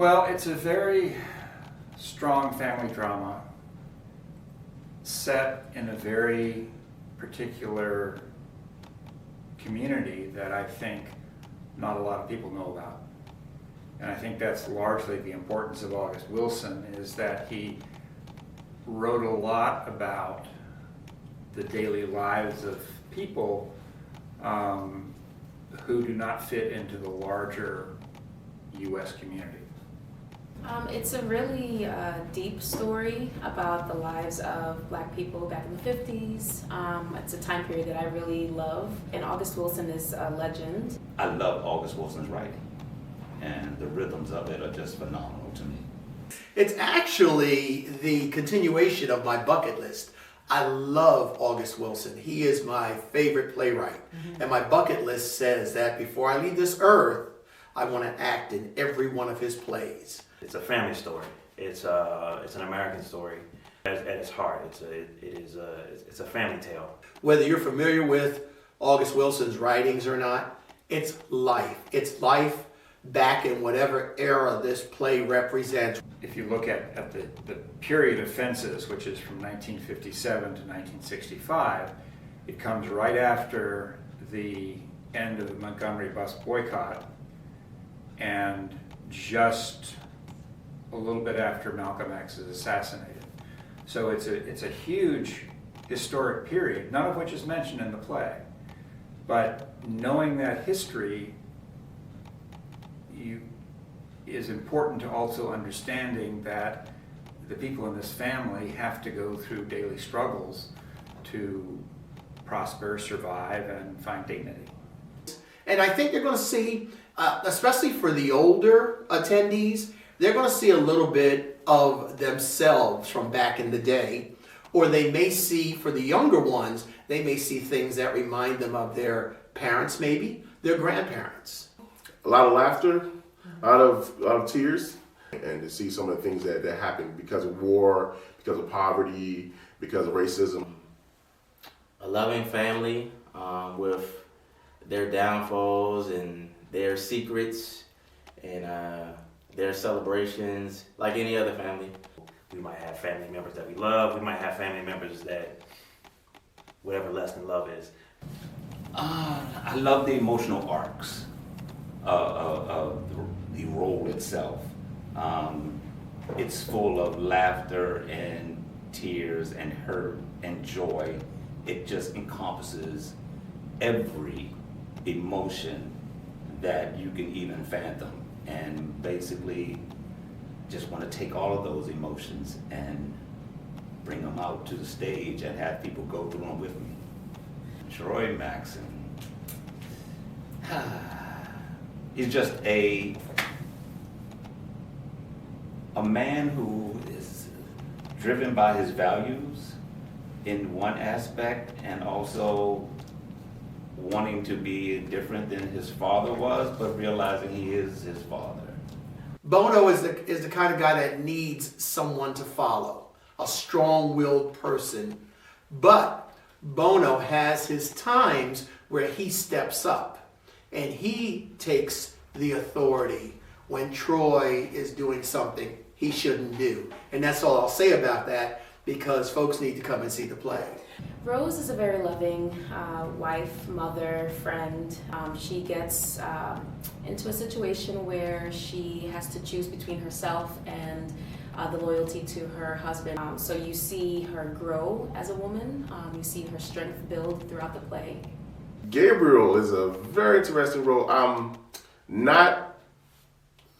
Well, it's a very strong family drama set in a very particular community that I think not a lot of people know about. And I think that's largely the importance of August Wilson, is that he wrote a lot about the daily lives of people who do not fit into the larger U.S. community. It's a really deep story about the lives of Black people back in the 50s. It's a time period that I really love, and August Wilson is a legend. I love August Wilson's writing, and the rhythms of it are just phenomenal to me. It's actually the continuation of my bucket list. I love August Wilson. He is my favorite playwright. And my bucket list says that before I leave this earth, I want to act in every one of his plays. It's a family story. It's an American story. At its heart, it's a family tale. Whether you're familiar with August Wilson's writings or not, it's life. It's life back in whatever era this play represents. If you look at the period of Fences, which is from 1957 to 1965, it comes right after the end of the Montgomery bus boycott and just a little bit after Malcolm X is assassinated. So it's a huge historic period, none of which is mentioned in the play. But knowing that history is important to also understanding that the people in this family have to go through daily struggles to prosper, survive, and find dignity. And I think they're going to see, especially for the older attendees, they're going to see a little bit of themselves from back in the day. Or they may see, for the younger ones, they may see things that remind them of their parents, maybe, their grandparents. A lot of laughter, a lot of tears, and to see some of the things that happened because of war, because of poverty, because of racism. A loving family with their downfalls and their secrets and their celebrations, like any other family. We might have family members that we love. We might have family members that whatever less than love is. I love the emotional arcs of the role itself. It's full of laughter and tears and hurt and joy. It just encompasses every emotion that you can even fathom, and basically just want to take all of those emotions and bring them out to the stage and have people go through them with me. Troy Maxson. He's just a man who is driven by his values in one aspect, and also wanting to be different than his father was, but realizing he is his father. Bono is the kind of guy that needs someone to follow, a strong-willed person. But Bono has his times where he steps up and he takes the authority when Troy is doing something he shouldn't do. And that's all I'll say about that, because folks need to come and see the play. Rose is a very loving wife, mother, friend. She gets into a situation where she has to choose between herself and the loyalty to her husband. So you see her grow as a woman. You see her strength build throughout the play. Gabriel is a very interesting role. Not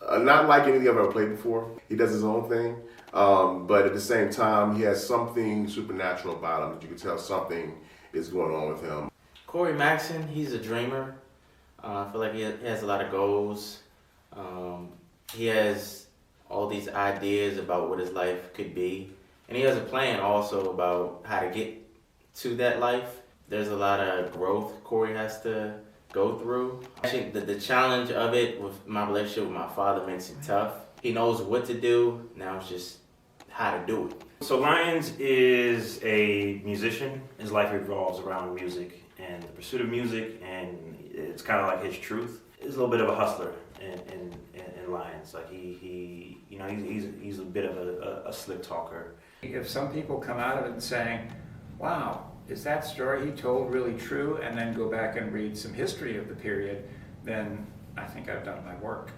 like anything I've ever played before. He does his own thing. But at the same time, he has something supernatural about him that you can tell something is going on with him. Corey Maxson, he's a dreamer. I feel like he has a lot of goals. He has all these ideas about what his life could be. And he has a plan also about how to get to that life. There's a lot of growth Corey has to go through. I think that the challenge of it with my relationship with my father makes it tough. He knows what to do, now it's just how to do it. So Lyons is a musician. His life revolves around music and the pursuit of music, and it's kind of like his truth. He's a little bit of a hustler in lines. Like he's a bit of a slick talker. If some people come out of it saying, wow, is that story he told really true, and then go back and read some history of the period, then I think I've done my work.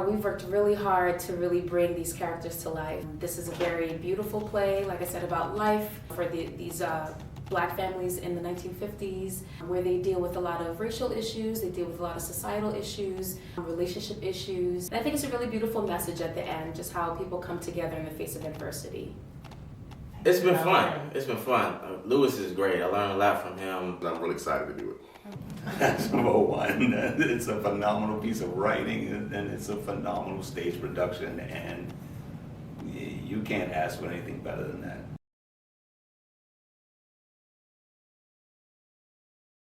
We've worked really hard to really bring these characters to life. This is a very beautiful play, like I said, about life for these Black families in the 1950s, where they deal with a lot of racial issues, they deal with a lot of societal issues, relationship issues. And I think it's a really beautiful message at the end, just how people come together in the face of adversity. It's been fun. It's been fun. Lewis is great. I learned a lot from him. I'm really excited to do it. That's number one. It's a phenomenal piece of writing, and it's a phenomenal stage production, and you can't ask for anything better than that.